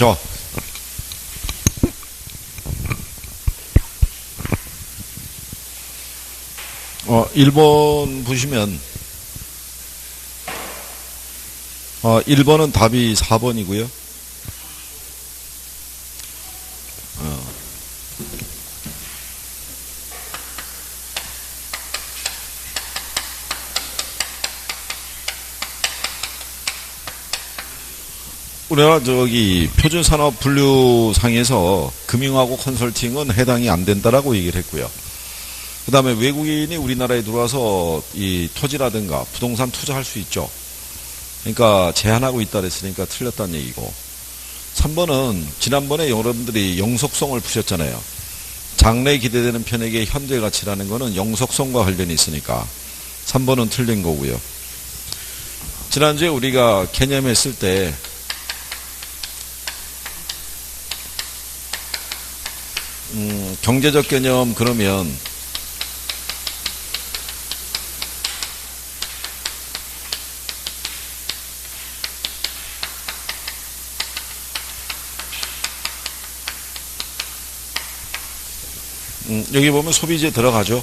자, 1번 보시면 1번은 답이 4번이고요. 우리나라 표준산업 분류상에서 금융하고 컨설팅은 해당이 안 된다라고 얘기를 했고요. 그 다음에 외국인이 우리나라에 들어와서 이 토지라든가 부동산 투자할 수 있죠. 그러니까 제한하고 있다 그랬으니까 틀렸다는 얘기고. 3번은 지난번에 여러분들이 영속성을 푸셨잖아요. 장래에 기대되는 편익의 현재 가치라는 거는 영속성과 관련이 있으니까 3번은 틀린 거고요. 지난주에 우리가 개념했을 때 경제적 개념 그러면 여기 보면 소비재 들어가죠.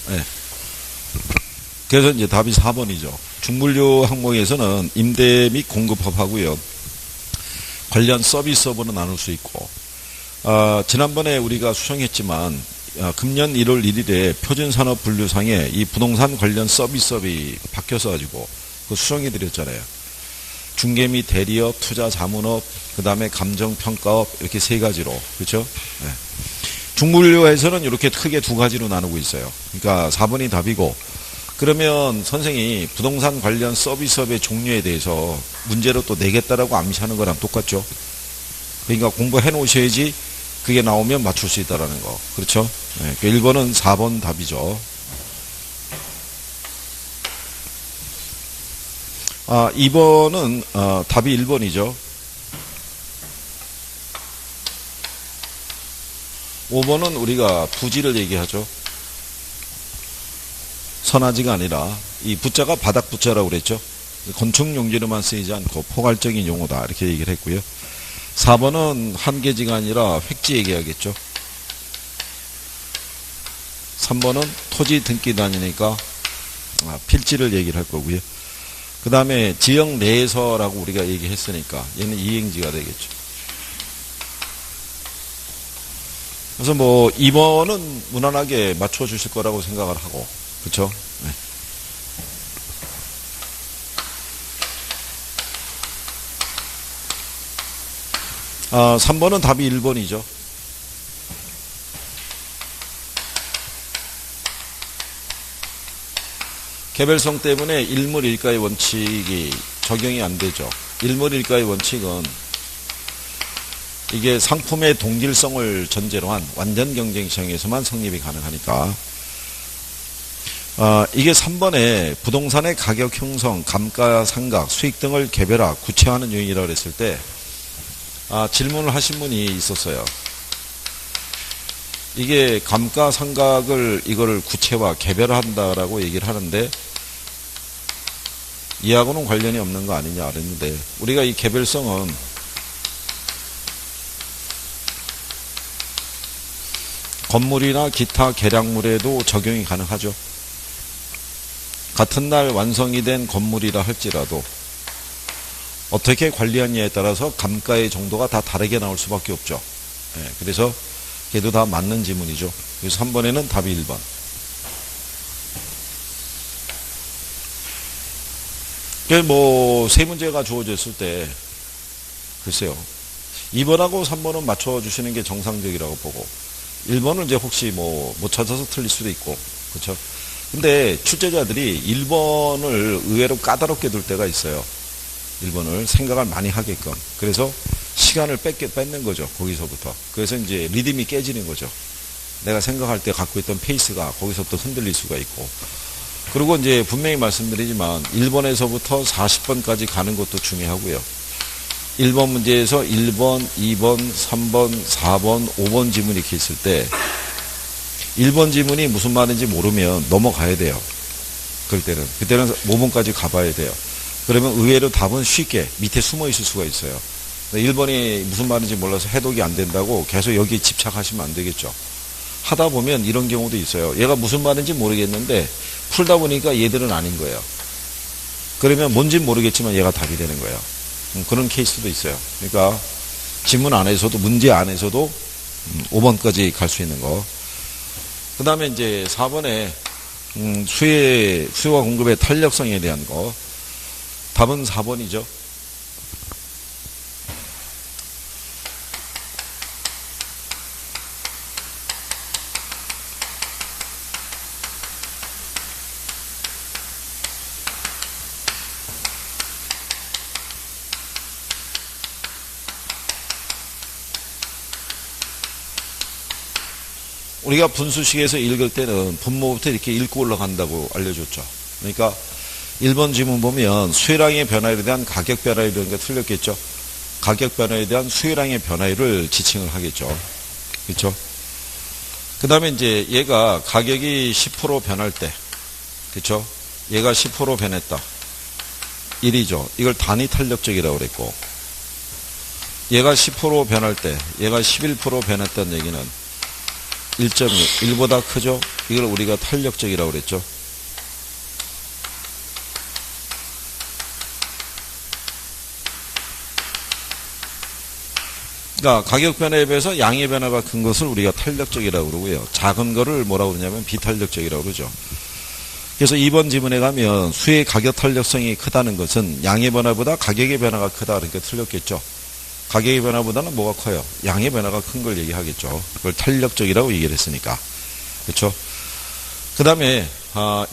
네. 그래서 이제 답이 4번이죠. 중물류 항목에서는 임대 및 공급업 하고요. 관련 서비스업으로 나눌 수 있고, 지난번에 우리가 수정했지만, 금년 1월 1일에 표준산업 분류상에 이 부동산 관련 서비스업이 바뀌어서 가지고, 그 수정해드렸잖아요. 중개 및 대리업, 투자 자문업, 그 다음에 감정평가업, 이렇게 세 가지로. 그렇죠? 네. 중물류에서는 이렇게 크게 두 가지로 나누고 있어요. 그러니까 4번이 답이고, 그러면 선생이 부동산 관련 서비스업의 종류에 대해서 문제로 또 내겠다라고 암시하는 거랑 똑같죠. 그러니까 공부해 놓으셔야지 그게 나오면 맞출 수 있다라는 거. 그렇죠? 네, 1번은 4번 답이죠. 2번은 답이 1번이죠. 5번은 우리가 부지를 얘기하죠. 선화지가 아니라 이 부자가 바닥 부자라고 그랬죠. 건축 용지로만 쓰이지 않고 포괄적인 용어다 이렇게 얘기를 했고요. 4번은 한계지가 아니라 획지 얘기하겠죠. 3번은 토지 등기 단위니까 필지를 얘기를 할 거고요. 그 다음에 지역 내에서라고 우리가 얘기했으니까 얘는 이행지가 되겠죠. 그래서 뭐 2번은 무난하게 맞춰주실 거라고 생각을 하고, 그렇죠? 네. 아, 3번은 답이 1번이죠. 개별성 때문에 일물일가의 원칙이 적용이 안 되죠. 일물일가의 원칙은 이게 상품의 동질성을 전제로 한 완전 경쟁 시장에서만 성립이 가능하니까. 이게 3번에 부동산의 가격 형성, 감가상각, 수익 등을 개별화, 구체화하는 요인이라고 했을 때 질문을 하신 분이 있었어요. 이게 감가상각을 이거를 구체화, 개별화한다라고 얘기를 하는데 이하고는 관련이 없는 거 아니냐 그랬는데, 우리가 이 개별성은 건물이나 기타 계량물에도 적용이 가능하죠. 같은 날 완성이 된 건물이라 할지라도 어떻게 관리하느냐에 따라서 감가의 정도가 다 다르게 나올 수밖에 없죠. 네, 그래서 걔도 다 맞는 지문이죠. 그래서 3번에는 답이 1번. 뭐 세 문제가 주어졌을 때 글쎄요, 2번하고 3번은 맞춰주시는 게 정상적이라고 보고, 1번은 이제 혹시 뭐 못 찾아서 틀릴 수도 있고, 그렇죠? 근데 출제자들이 1번을 의외로 까다롭게 둘 때가 있어요. 1번을 생각을 많이 하게끔. 그래서 시간을 뺏는 거죠. 거기서부터. 그래서 이제 리듬이 깨지는 거죠. 내가 생각할 때 갖고 있던 페이스가 거기서부터 흔들릴 수가 있고. 그리고 이제 분명히 말씀드리지만 1번에서부터 40번까지 가는 것도 중요하고요. 1번 문제에서 1번, 2번, 3번, 4번, 5번 지문이 이렇게 있을 때 1번 지문이 무슨 말인지 모르면 넘어가야 돼요. 그때는 5번까지 가봐야 돼요. 그러면 의외로 답은 쉽게 밑에 숨어 있을 수가 있어요. 1번이 무슨 말인지 몰라서 해독이 안 된다고 계속 여기 집착하시면 안 되겠죠. 하다 보면 이런 경우도 있어요. 얘가 무슨 말인지 모르겠는데 풀다 보니까 얘들은 아닌 거예요. 그러면 뭔진 모르겠지만 얘가 답이 되는 거예요. 그런 케이스도 있어요. 그러니까 지문 안에서도 문제 안에서도 5번까지 갈 수 있는 거. 그 다음에 이제 4번에 수요와 공급의 탄력성에 대한 거. 답은 4번이죠. 우리가 분수식에서 읽을 때는 분모부터 이렇게 읽고 올라간다고 알려줬죠. 그러니까 1번 지문 보면 수요량의 변화에 대한 가격 변화에 대한 게 틀렸겠죠. 가격 변화에 대한 수요량의 변화를 지칭을 하겠죠. 그렇죠? 그 다음에 이제 얘가 가격이 10% 변할 때, 그렇죠? 얘가 10% 변했다. 1이죠. 이걸 단위 탄력적이라고 그랬고, 얘가 10% 변할 때, 얘가 11% 변했다는 얘기는 1.2, 1보다 크죠? 이걸 우리가 탄력적이라고 그랬죠. 그러니까 가격 변화에 비해서 양의 변화가 큰 것을 우리가 탄력적이라고 그러고요. 작은 거를 뭐라고 그러냐면 비탄력적이라고 그러죠. 그래서 2번 지문에 가면 수의 가격 탄력성이 크다는 것은 양의 변화보다 가격의 변화가 크다. 그러니까 틀렸겠죠. 가격의 변화보다는 뭐가 커요? 양의 변화가 큰 걸 얘기하겠죠. 그걸 탄력적이라고 얘기를 했으니까. 그렇죠? 그 다음에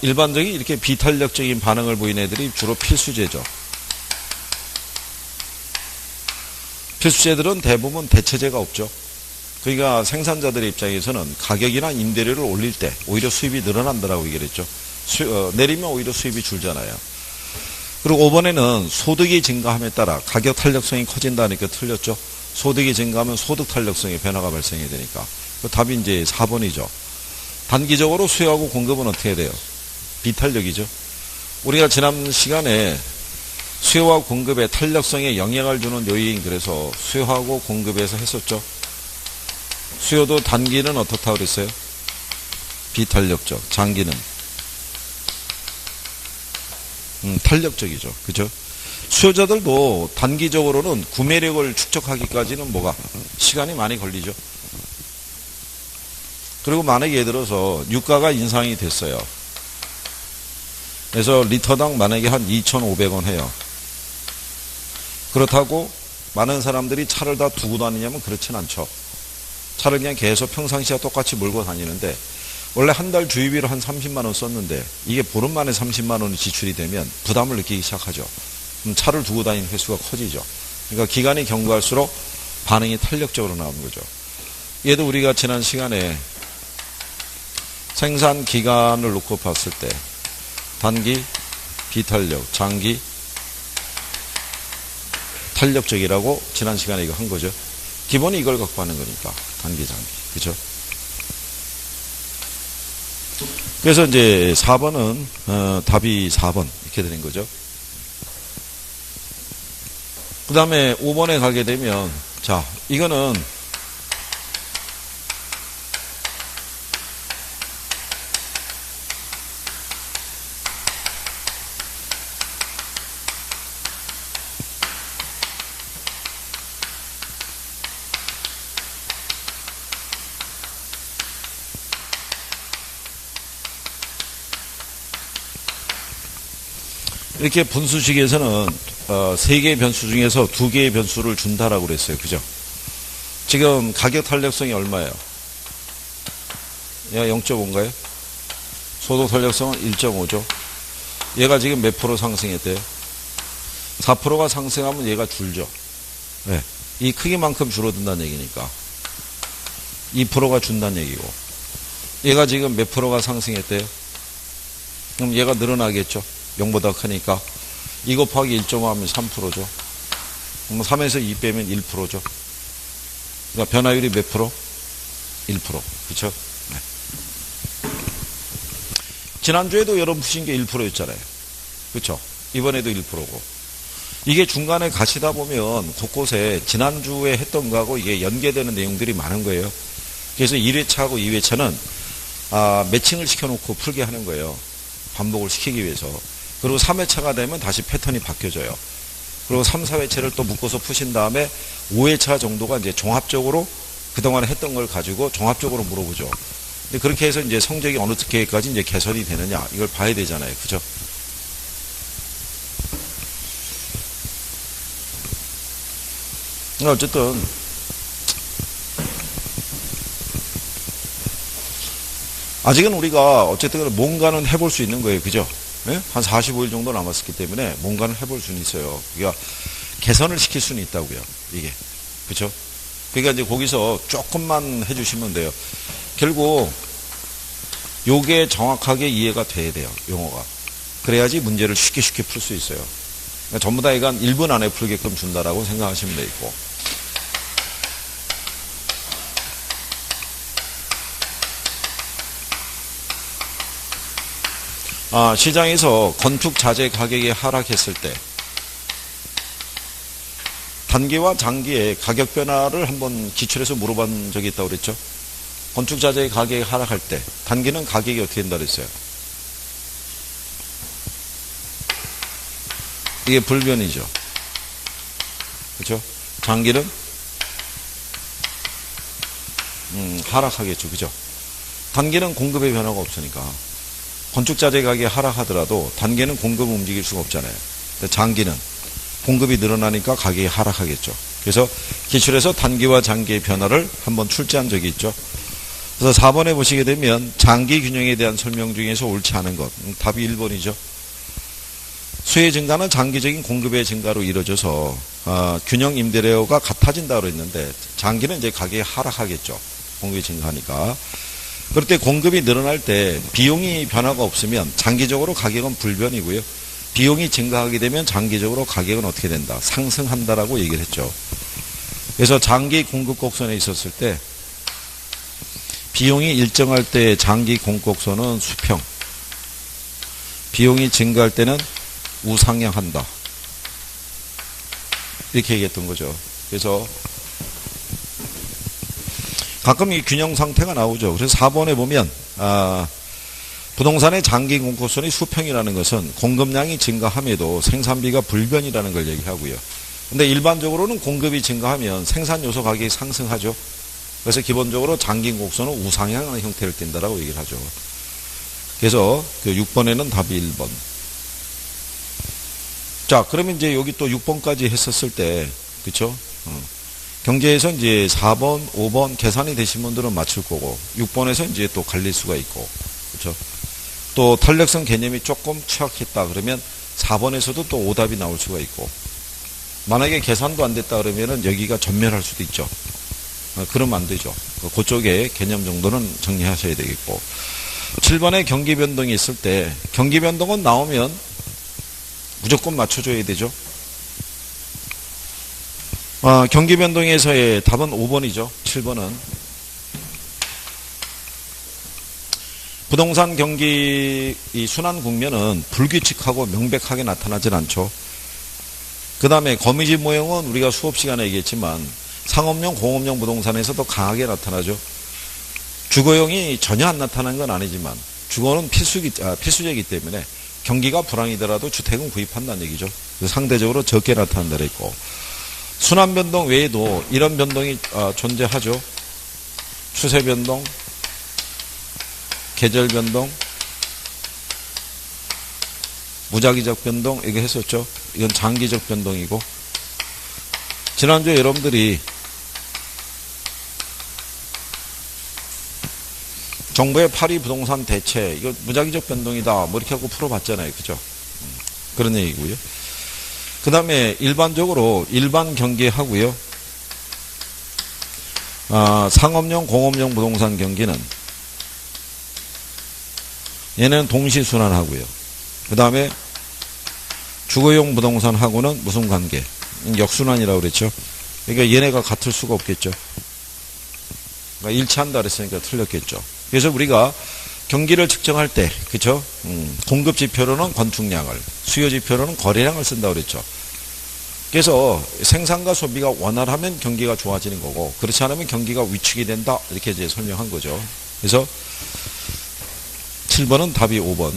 일반적인 이렇게 비탄력적인 반응을 보이는 애들이 주로 필수제죠. 필수제들은 대부분 대체제가 없죠. 그러니까 생산자들의 입장에서는 가격이나 임대료를 올릴 때 오히려 수입이 늘어난다라고 얘기를 했죠. 내리면 오히려 수입이 줄잖아요. 그리고 5번에는 소득이 증가함에 따라 가격 탄력성이 커진다니까 틀렸죠. 소득이 증가하면 소득 탄력성의 변화가 발생해야 되니까. 그 답이 이제 4번이죠. 단기적으로 수요하고 공급은 어떻게 돼요? 비탄력이죠. 우리가 지난 시간에 수요와 공급의 탄력성에 영향을 주는 요인, 그래서 수요하고 공급에서 했었죠. 수요도 단기는 어떻다고 그랬어요? 비탄력적. 장기는 탄력적이죠. 그죠? 수요자들도 단기적으로는 구매력을 축적하기까지는 뭐가 시간이 많이 걸리죠. 그리고 만약에 예를 들어서 유가가 인상이 됐어요. 그래서 리터당 만약에 한 2,500원 해요. 그렇다고 많은 사람들이 차를 다 두고 다니냐면 그렇진 않죠. 차를 그냥 계속 평상시와 똑같이 몰고 다니는데, 원래 한 달 주유비를 한 30만 원 썼는데 이게 보름 만에 30만 원이 지출이 되면 부담을 느끼기 시작하죠. 그럼 차를 두고 다니는 횟수가 커지죠. 그러니까 기간이 경과할수록 반응이 탄력적으로 나오는 거죠. 얘도 우리가 지난 시간에 생산 기간을 놓고 봤을 때 단기 비탄력, 장기 탄력적이라고 지난 시간에 이거 한 거죠. 기본이 이걸 갖고 하는 거니까 단기, 장기, 그렇죠? 그래서 이제 4번은 답이 4번 이렇게 되는 거죠. 그 다음에 5번에 가게 되면, 자, 이거는 이렇게 분수식에서는 3개의 변수 중에서 2개의 변수를 준다라고 그랬어요. 그죠? 지금 가격 탄력성이 얼마예요? 0.5인가요? 소득 탄력성은 1.5죠. 얘가 지금 몇 프로 상승했대요? 4%가 상승하면 얘가 줄죠. 네. 이 크기만큼 줄어든다는 얘기니까 2%가 준다는 얘기고, 얘가 지금 몇 프로가 상승했대요? 그럼 얘가 늘어나겠죠. 0보다 크니까 2 곱하기 1.5 하면 3%죠. 그럼 3에서 2 빼면 1%죠. 그러니까 변화율이 몇 프로? 1%. 그렇죠? 네. 지난주에도 여러분 푸신 게 1%였잖아요. 그렇죠? 이번에도 1%고. 이게 중간에 가시다 보면 곳곳에 지난주에 했던 거하고 이게 연계되는 내용들이 많은 거예요. 그래서 1회차하고 2회차는 매칭을 시켜놓고 풀게 하는 거예요. 반복을 시키기 위해서. 그리고 3회차가 되면 다시 패턴이 바뀌어져요. 그리고 3, 4회차를 또 묶어서 푸신 다음에 5회차 정도가 이제 종합적으로 그동안에 했던 걸 가지고 종합적으로 물어보죠. 근데 그렇게 해서 이제 성적이 어느 때까지 이제 개선이 되느냐, 이걸 봐야 되잖아요. 그죠? 어쨌든, 아직은 우리가 어쨌든 뭔가는 해볼 수 있는 거예요. 그죠? 네? 한 45일 정도 남았었기 때문에 뭔가는 해볼 수는 있어요. 그러니까 개선을 시킬 수는 있다고요. 이게. 그죠? 그러니까 이제 거기서 조금만 해주시면 돼요. 결국 요게 정확하게 이해가 돼야 돼요. 용어가. 그래야지 문제를 쉽게 풀 수 있어요. 그러니까 전부 다 이건 1분 안에 풀게끔 준다라고 생각하시면 되겠고. 시장에서 건축 자재 가격이 하락했을 때 단기와 장기의 가격 변화를 한번 기출해서 물어본 적이 있다고 그랬죠. 건축 자재의 가격이 하락할 때 단기는 가격이 어떻게 된다 그랬어요. 이게 불변이죠. 그렇죠? 장기는 하락하겠죠. 그죠? 단기는 공급의 변화가 없으니까 건축자재 가격이 하락하더라도 단기는 공급을 움직일 수가 없잖아요. 장기는 공급이 늘어나니까 가격이 하락하겠죠. 그래서 기출해서 단기와 장기의 변화를 한번 출제한 적이 있죠. 그래서 4번에 보시게 되면 장기 균형에 대한 설명 중에서 옳지 않은 것. 답이 1번이죠. 수의 증가는 장기적인 공급의 증가로 이루어져서 균형 임대료가 같아진다고 했는데 장기는 이제 가격이 하락하겠죠. 공급이 증가하니까. 그럴 때 공급이 늘어날 때 비용이 변화가 없으면 장기적으로 가격은 불변이고요. 비용이 증가하게 되면 장기적으로 가격은 어떻게 된다? 상승한다라고 얘기를 했죠. 그래서 장기 공급 곡선에 있었을 때 비용이 일정할 때 장기 공급 곡선은 수평, 비용이 증가할 때는 우상향한다. 이렇게 얘기했던 거죠. 그래서 가끔 이 균형 상태가 나오죠. 그래서 4번에 보면 부동산의 장기 공급선이 수평이라는 것은 공급량이 증가함에도 생산비가 불변이라는 걸 얘기하고요. 근데 일반적으로는 공급이 증가하면 생산 요소 가격이 상승하죠. 그래서 기본적으로 장기 공급선은 우상향하는 형태를 띈다라고 얘기를 하죠. 그래서 그 6번에는 답이 1번. 자, 그러면 이제 여기 또 6번까지 했었을 때, 그쵸? 경제에서 이제 4번, 5번 계산이 되신 분들은 맞출 거고, 6번에서 이제 또 갈릴 수가 있고, 그쵸? 또 탄력성 개념이 조금 취약했다 그러면 4번에서도 또 오답이 나올 수가 있고, 만약에 계산도 안 됐다 그러면은 여기가 전멸할 수도 있죠. 그러면 안 되죠. 그쪽에 개념 정도는 정리하셔야 되겠고. 7번에 경기 변동이 있을 때, 경기 변동은 나오면 무조건 맞춰줘야 되죠. 경기 변동에서의 답은 5번이죠. 7번은. 부동산 경기 이 순환 국면은 불규칙하고 명백하게 나타나진 않죠. 그 다음에 거미집 모형은 우리가 수업 시간에 얘기했지만 상업용, 공업용 부동산에서도 강하게 나타나죠. 주거용이 전혀 안 나타나는 건 아니지만 주거는 필수적이기 때문에 경기가 불황이더라도 주택은 구입한다는 얘기죠. 상대적으로 적게 나타난다 그랬고, 순환 변동 외에도 이런 변동이 존재하죠. 추세 변동, 계절 변동, 무작위적 변동, 이거 했었죠. 이건 장기적 변동이고, 지난주에 여러분들이 정부의 파리 부동산 대책, 이거 무작위적 변동이다, 뭐 이렇게 하고 풀어봤잖아요. 그죠? 그런 얘기고요. 그 다음에 일반적으로 일반 경기하고요. 상업용, 공업용 부동산 경기는 얘는 동시순환하고요. 그 다음에 주거용 부동산하고는 무슨 관계? 역순환이라고 그랬죠. 그러니까 얘네가 같을 수가 없겠죠. 그러니까 일치한다 그랬으니까 틀렸겠죠. 그래서 우리가 경기를 측정할 때, 그쵸? 공급 지표로는 건축량을, 수요 지표로는 거래량을 쓴다고 그랬죠. 그래서 생산과 소비가 원활하면 경기가 좋아지는 거고, 그렇지 않으면 경기가 위축이 된다. 이렇게 이제 설명한 거죠. 그래서 7번은 답이 5번.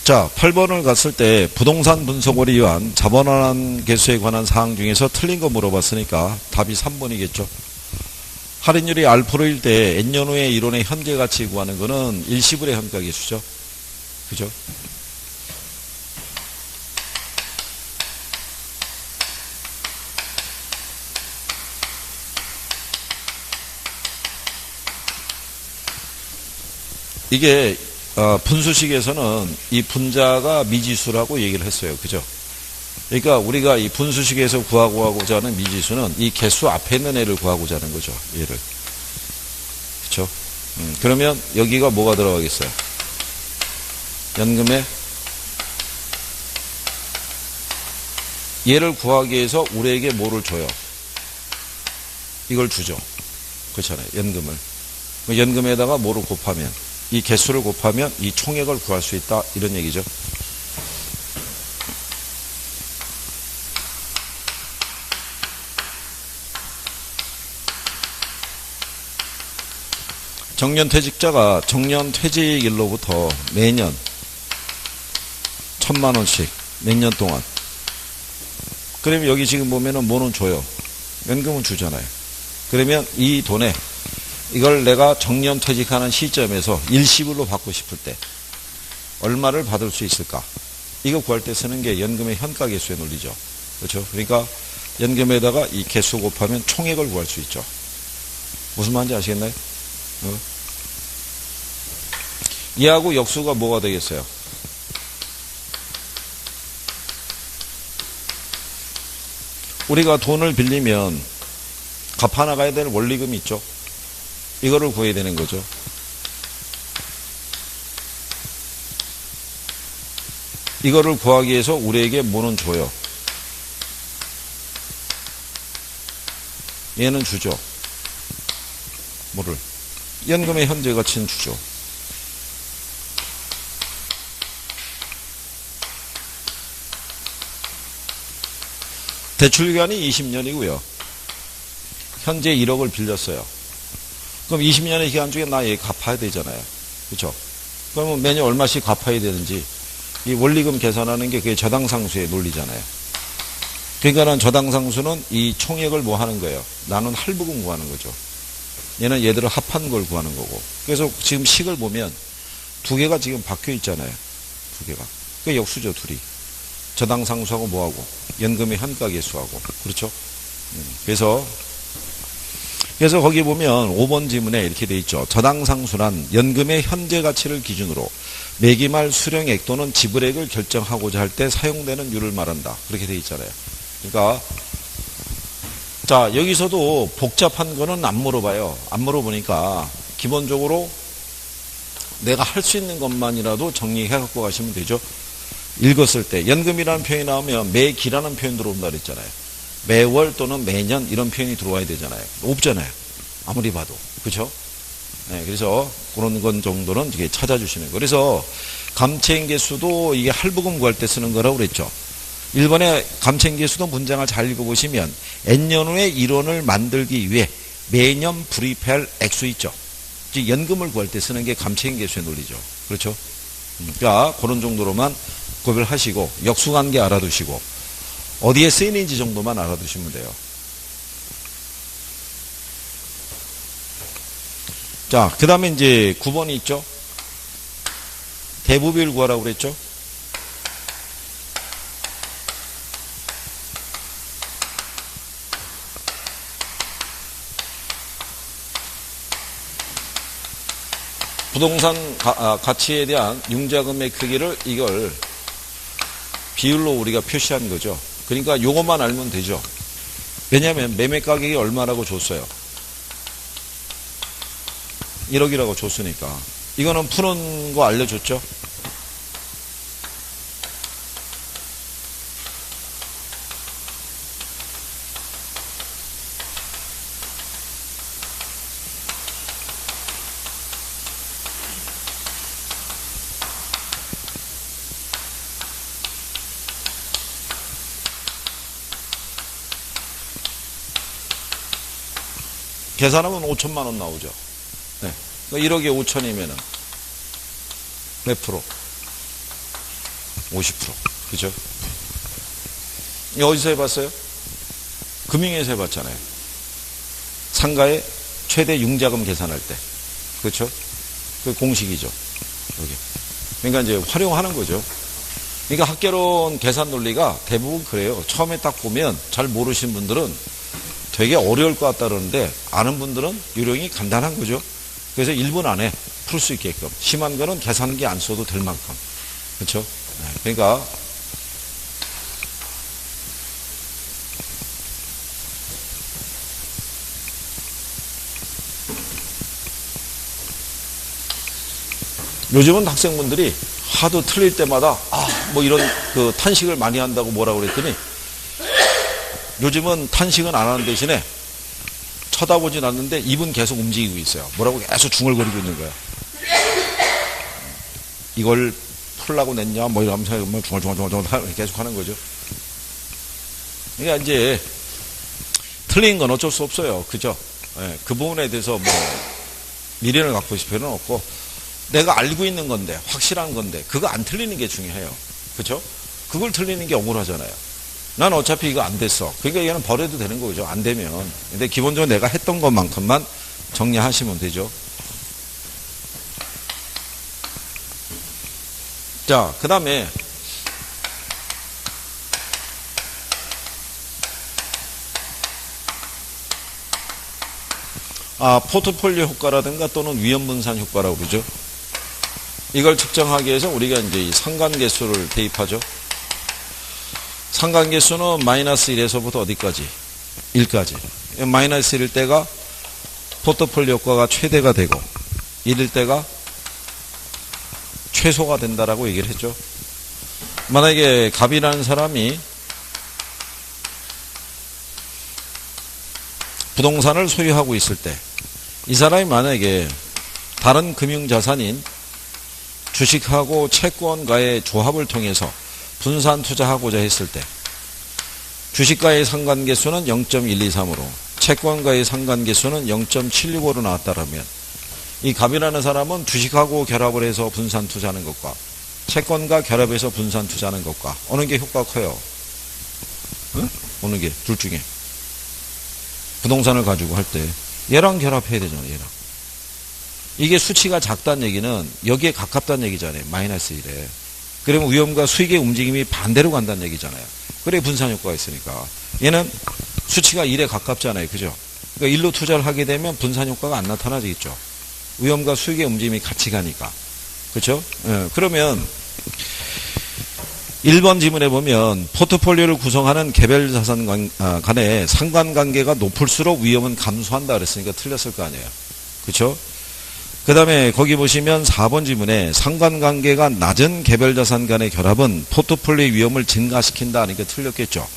자, 8번을 갔을 때 부동산 분석을 위한 자본환원 개수에 관한 사항 중에서 틀린 거 물어봤으니까 답이 3번이겠죠. 할인율이 R'일 때 N년 후의 이론의 현재 가치 구하는 거는 일시불의 현가 개수죠. 그죠? 이게 분수식에서는 이 분자가 미지수라고 얘기를 했어요. 그죠? 그러니까 우리가 이 분수식에서 구하고자 하는 미지수는 이 개수 앞에 있는 애를 구하고자 하는 거죠. 얘를. 그쵸? 그러면 여기가 뭐가 들어가겠어요? 연금에 얘를 구하기 위해서 우리에게 뭐를 줘요? 이걸 주죠. 그렇잖아요. 연금을. 연금에다가 뭐를 곱하면, 이 개수를 곱하면 이 총액을 구할 수 있다. 이런 얘기죠. 정년퇴직자가 정년퇴직일로부터 매년 1,000만원씩 몇 년 동안. 그러면 여기 지금 보면은 뭐는 줘요? 연금은 주잖아요. 그러면 이 돈에 이걸 내가 정년퇴직하는 시점에서 일시불로 받고 싶을 때 얼마를 받을 수 있을까? 이거 구할 때 쓰는 게 연금의 현가개수의 논리죠. 그렇죠? 그러니까 연금에다가 이 개수 곱하면 총액을 구할 수 있죠. 무슨 말인지 아시겠나요? 얘하고 역수가 뭐가 되겠어요? 우리가 돈을 빌리면 갚아나가야 될 원리금이 있죠. 이거를 구해야 되는 거죠. 이거를 구하기 위해서 우리에게 뭐는 줘요? 얘는 주죠. 뭐를? 연금의 현재 가치는 주죠. 대출기간이 20년이고요. 현재 1억을 빌렸어요. 그럼 20년의 기간 중에 나 얘 갚아야 되잖아요. 그렇죠? 그러면 매년 얼마씩 갚아야 되는지 이 원리금 계산하는 게 그게 저당상수의 논리잖아요. 그러니까는 저당상수는 이 총액을 뭐 하는 거예요? 나는 할부금 구하는 거죠. 얘는 얘들을 합한 걸 구하는 거고. 그래서 지금 식을 보면 두 개가 지금 바뀌어 있잖아요. 두 개가. 그 역수죠, 둘이. 저당상수하고 뭐하고? 연금의 현가계수하고. 그렇죠? 그래서 거기 보면 5번 지문에 이렇게 돼 있죠. 저당상수란 연금의 현재 가치를 기준으로 매기말 수령액 또는 지불액을 결정하고자 할 때 사용되는 율을 말한다. 그렇게 돼 있잖아요. 그러니까 자, 여기서도 복잡한 거는 안 물어봐요. 안 물어보니까 기본적으로 내가 할 수 있는 것만이라도 정리해 갖고 가시면 되죠. 읽었을 때 연금이라는 표현이 나오면 매기라는 표현 들어온다 그랬잖아요. 매월 또는 매년 이런 표현이 들어와야 되잖아요. 없잖아요. 아무리 봐도. 그렇죠? 네, 그래서 그런 건 정도는 이게 찾아주시는 거예요. 그래서 감채인계수도 이게 할부금 구할 때 쓰는 거라고 그랬죠. 1번의 감채인계수도 문장을 잘 읽어보시면 N년 후에 이론을 만들기 위해 매년 불입할 액수 있죠. 즉 연금을 구할 때 쓰는 게 감채인계수의 논리죠. 그렇죠? 그러니까 그런 정도로만 구별하시고 역수관계 알아두시고 어디에 쓰이는지 정도만 알아두시면 돼요. 자, 그 다음에 이제 9번이 있죠. 대부비율 구하라고 그랬죠. 부동산 가치에 대한 융자금의 크기를 이걸 비율로 우리가 표시한 거죠. 그러니까 요것만 알면 되죠. 왜냐하면 매매 가격이 얼마라고 줬어요. 1억이라고 줬으니까. 이거는 푸는 거 알려줬죠. 계산하면 5천만 원 나오죠. 네. 그러니까 1억에 5천이면은 몇 프로? 50%. 그죠? 이거 어디서 해봤어요? 금융에서 해봤잖아요. 상가의 최대 융자금 계산할 때. 그렇죠? 그 공식이죠. 여기. 그러니까 이제 활용하는 거죠. 그러니까 학개론 계산 논리가 대부분 그래요. 처음에 딱 보면 잘 모르시는 분들은 되게 어려울 것 같다 그러는데 아는 분들은 요령이 간단한 거죠. 그래서 1분 안에 풀 수 있게끔. 심한 거는 계산기 안 써도 될 만큼. 그렇죠? 그러니까 요즘은 학생분들이 하도 틀릴 때마다 뭐 이런 그 탄식을 많이 한다고 뭐라고 그랬더니 요즘은 탄식은 안 하는 대신에 쳐다보진 않는데 입은 계속 움직이고 있어요. 뭐라고 계속 중얼거리고 있는 거야. 이걸 풀라고 냈냐 뭐 이러면서 중얼중얼 계속 하는 거죠. 그러니까 이제 틀린 건 어쩔 수 없어요. 그죠? 네, 그 부분에 대해서 뭐 미련을 갖고 싶을 필요는 없고 내가 알고 있는 건데 확실한 건데 그거 안 틀리는 게 중요해요. 그죠? 그걸 틀리는 게 억울하잖아요. 난 어차피 이거 안 됐어. 그러니까 얘는 버려도 되는 거죠. 안 되면. 근데 기본적으로 내가 했던 것만큼만 정리하시면 되죠. 자, 그 다음에 포트폴리오 효과라든가 또는 위험분산 효과라고 그러죠. 이걸 측정하기 위해서 우리가 이제 이 상관계수를 대입하죠. 상관계수는 마이너스 1에서부터 어디까지? 1까지. 마이너스 1일 때가 포트폴리오 효과가 최대가 되고 1일 때가 최소가 된다라고 얘기를 했죠. 만약에 갑이라는 사람이 부동산을 소유하고 있을 때 이 사람이 만약에 다른 금융자산인 주식하고 채권과의 조합을 통해서 분산 투자하고자 했을 때 주식과의 상관계수는 0.123으로 채권과의 상관계수는 0.765로 나왔다라면 이 갑이라는 사람은 주식하고 결합을 해서 분산 투자하는 것과 채권과 결합해서 분산 투자하는 것과 어느 게 효과가 커요? 응? 어느 게? 둘 중에. 부동산을 가지고 할 때 얘랑 결합해야 되잖아요. 얘랑. 이게 수치가 작다는 얘기는 여기에 가깝다는 얘기잖아요. 마이너스 1에. 그러면 위험과 수익의 움직임이 반대로 간다는 얘기잖아요. 그래 분산 효과가 있으니까. 얘는 수치가 1에 가깝잖아요. 그죠? 그러니까 1로 투자를 하게 되면 분산 효과가 안 나타나지겠죠. 위험과 수익의 움직임이 같이 가니까. 그렇죠? 그러면 1번 지문에 보면 포트폴리오를 구성하는 개별 자산 간의 상관관계가 높을수록 위험은 감소한다 그랬으니까 틀렸을 거 아니에요. 그렇죠? 그 다음에 거기 보시면 4번 지문에 상관관계가 낮은 개별 자산 간의 결합은 포트폴리오 위험을 증가시킨다 하니까 틀렸겠죠.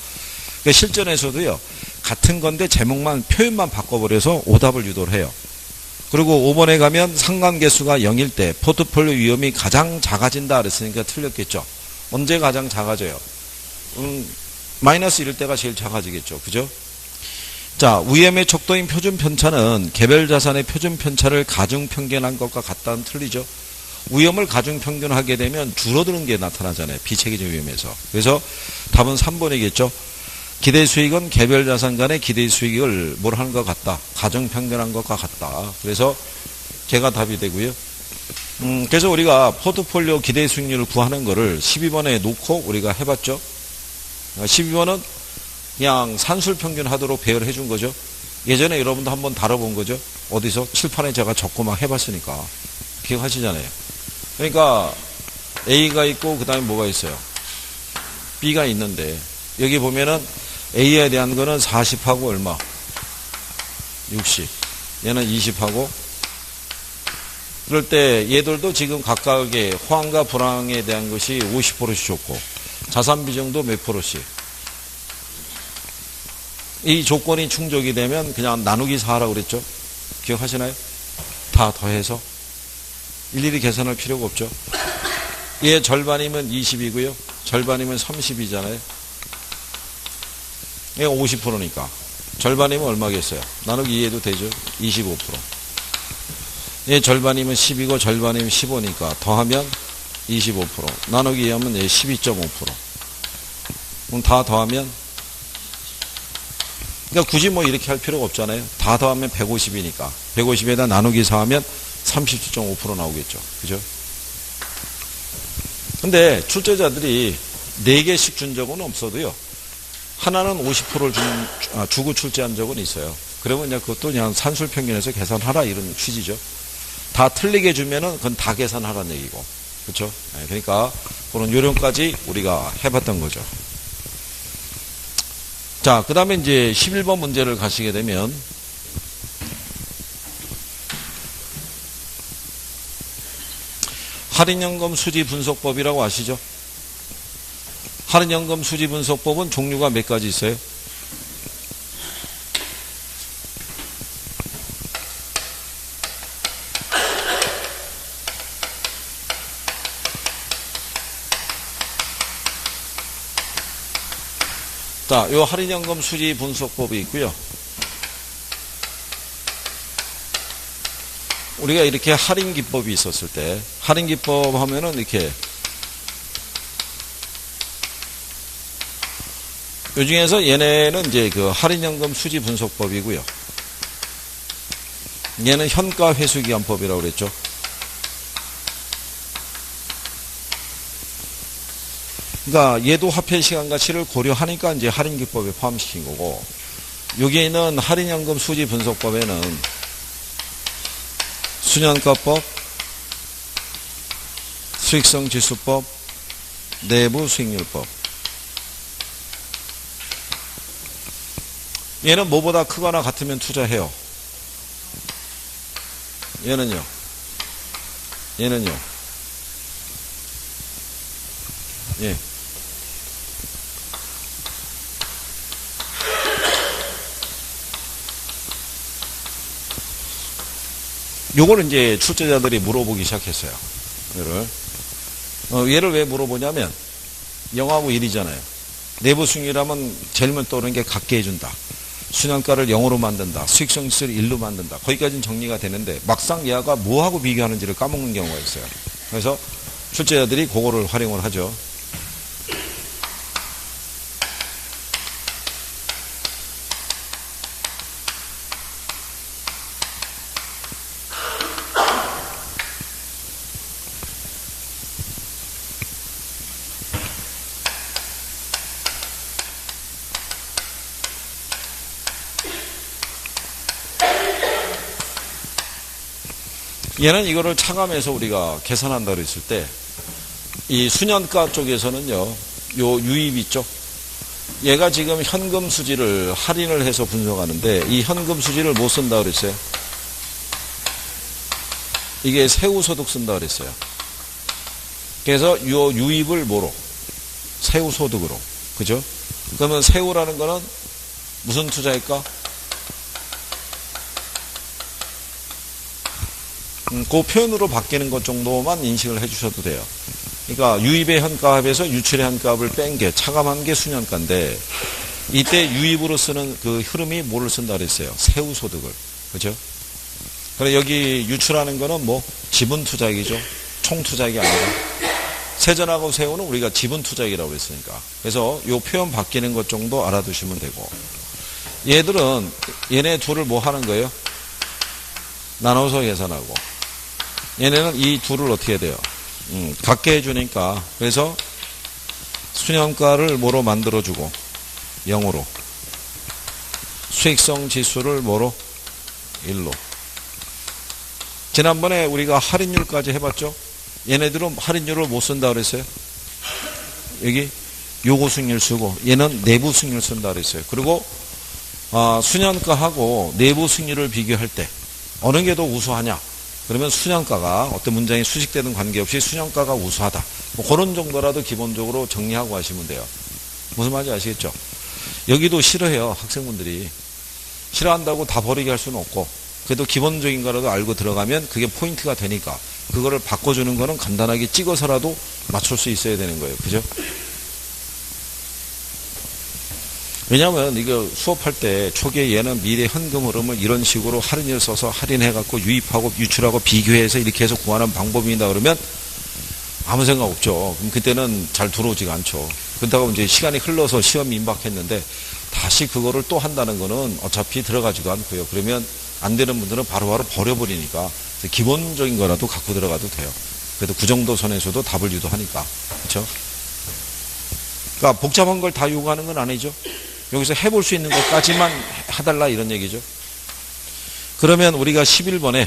그러니까 실전에서도요. 같은 건데 제목만 표현만 바꿔버려서 오답을 유도를 해요. 그리고 5번에 가면 상관계수가 0일 때 포트폴리오 위험이 가장 작아진다 그랬으니까 틀렸겠죠. 언제 가장 작아져요? 마이너스 1일 때가 제일 작아지겠죠. 그죠? 자, 위험의 척도인 표준 편차는 개별 자산의 표준 편차를 가중 평균한 것과 같다는 틀리죠. 위험을 가중 평균하게 되면 줄어드는 게 나타나잖아요. 비체계적 위험에서. 그래서 답은 3번이겠죠. 기대 수익은 개별 자산 간의 기대 수익을 뭘 하는 것 같다. 가중 평균한 것과 같다. 그래서 걔가 답이 되고요. 그래서 우리가 포트폴리오 기대 수익률을 구하는 거를 12번에 놓고 우리가 해봤죠. 12번은 그냥 산술 평균 하도록 배열을 해준 거죠. 예전에 여러분도 한번 다뤄본 거죠. 어디서? 칠판에 제가 적고 막 해봤으니까. 기억하시잖아요. 그러니까 A가 있고 그 다음에 뭐가 있어요? B가 있는데 여기 보면은 A에 대한 거는 40하고 얼마? 60. 얘는 20하고 그럴 때 얘들도 지금 각각의 호황과 불황에 대한 것이 50%씩 줬고 자산 비중도 몇 %씩. 이 조건이 충족이 되면 그냥 나누기 4라고 그랬죠. 기억하시나요? 다 더해서 일일이 계산할 필요가 없죠. 얘 절반이면 20이고요. 절반이면 30이잖아요. 얘가 50%니까. 절반이면 얼마겠어요? 나누기 2해도 되죠? 25%. 얘 절반이면 10이고 절반이면 15니까 더하면 25%. 나누기 2하면 얘 12.5%. 그럼 다 더하면, 그러니까 굳이 뭐 이렇게 할 필요가 없잖아요. 다 더하면 150이니까. 150에다 나누기 4하면 37.5% 나오겠죠. 그죠? 근데 출제자들이 4개씩 준 적은 없어도요. 하나는 50%를 주고 출제한 적은 있어요. 그러면 그냥 그것도 그냥 산술평균에서 계산하라 이런 취지죠. 다 틀리게 주면은 그건 다 계산하라는 얘기고. 그렇죠? 그러니까 그런 요령까지 우리가 해봤던 거죠. 자, 그 다음에 이제 11번 문제를 가시게 되면 할인연금 수지 분석법이라고 아시죠? 할인연금 수지 분석법은 종류가 몇 가지 있어요? 자, 요 할인연금 수지 분석법이 있고요. 우리가 이렇게 할인기법이 있었을 때, 할인기법 하면은 이렇게, 요 중에서 얘네는 이제 그 할인연금 수지 분석법이고요. 얘는 현가 회수기한법이라고 그랬죠. 그러니까 얘도 화폐 시간 가치를 고려하니까 이제 할인기법에 포함시킨 거고, 여기에 있는 할인연금 수지 분석법에는 수년가법, 수익성지수법, 내부수익률법. 얘는 뭐보다 크거나 같으면 투자해요. 얘는요. 예. 요걸 이제 출제자들이 물어보기 시작했어요. 얘를 왜 물어보냐면 0하고 1이잖아요. 내부 수익률하면 제일 먼저 떠오르는 게 갖게 해준다. 순환가를 0으로 만든다. 수익성지수를 1로 만든다. 거기까지는 정리가 되는데 막상 얘가 뭐하고 비교하는지를 까먹는 경우가 있어요. 그래서 출제자들이 그거를 활용을 하죠. 얘는 이거를 차감해서 우리가 계산한다고 했을 때, 이 수년가 쪽에서는요, 요 유입 있죠? 얘가 지금 현금 수지를 할인을 해서 분석하는데, 이 현금 수지를 못 쓴다고 그랬어요. 이게 세후소득 쓴다고 그랬어요. 그래서 요 유입을 뭐로? 세후소득으로. 그죠? 그러면 세후라는 거는 무슨 투자일까? 그 표현으로 바뀌는 것 정도만 인식을 해주셔도 돼요. 그러니까 유입의 현가합에서 유출의 현가합을 뺀 게 차감한 게 수년가인데 이때 유입으로 쓰는 그 흐름이 뭐를 쓴다 그랬어요? 세후소득을. 그죠? 그래 여기 유출하는 거는 뭐 지분 투자액이죠. 총 투자액이 아니라 세전하고 세후는 우리가 지분 투자액이라고 했으니까. 그래서 이 표현 바뀌는 것 정도 알아두시면 되고 얘들은 얘네 둘을 뭐 하는 거예요? 나눠서 계산하고 얘네는 이 둘을 어떻게 해야 돼요? 갖게 해주니까 그래서 수년가를 뭐로 만들어주고 0으로 수익성 지수를 뭐로? 1로. 지난번에 우리가 할인율까지 해봤죠? 얘네들은 할인율을 못 쓴다 그랬어요. 여기 요거 수익률 쓰고 얘는 내부 수익률 쓴다 그랬어요. 그리고 수년가하고 내부 수익률을 비교할 때 어느 게 더 우수하냐? 그러면 수년가가 어떤 문장이 수식되든 관계없이 수년가가 우수하다. 뭐 그런 정도라도 기본적으로 정리하고 하시면 돼요. 무슨 말인지 아시겠죠? 여기도 싫어해요. 학생분들이. 싫어한다고 다 버리게 할 수는 없고 그래도 기본적인 거라도 알고 들어가면 그게 포인트가 되니까 그거를 바꿔주는 거는 간단하게 찍어서라도 맞출 수 있어야 되는 거예요. 그죠? 왜냐하면 이거 수업할 때 초기에 얘는 미래 현금 흐름을 이런 식으로 할인율 써서 할인해갖고 유입하고 유출하고 비교해서 이렇게 해서 구하는 방법이다 그러면 아무 생각 없죠. 그럼 그때는 잘 들어오지가 않죠. 그렇다고 이제 시간이 흘러서 시험이 임박했는데 다시 그거를 또 한다는 거는 어차피 들어가지도 않고요. 그러면 안 되는 분들은 바로바로 버려버리니까 기본적인 거라도 갖고 들어가도 돼요. 그래도 그 정도 선에서도 답을 유도하니까. 그렇죠? 그러니까 복잡한 걸 다 요구하는 건 아니죠. 여기서 해볼 수 있는 것까지만 해달라 이런 얘기죠. 그러면 우리가 11번에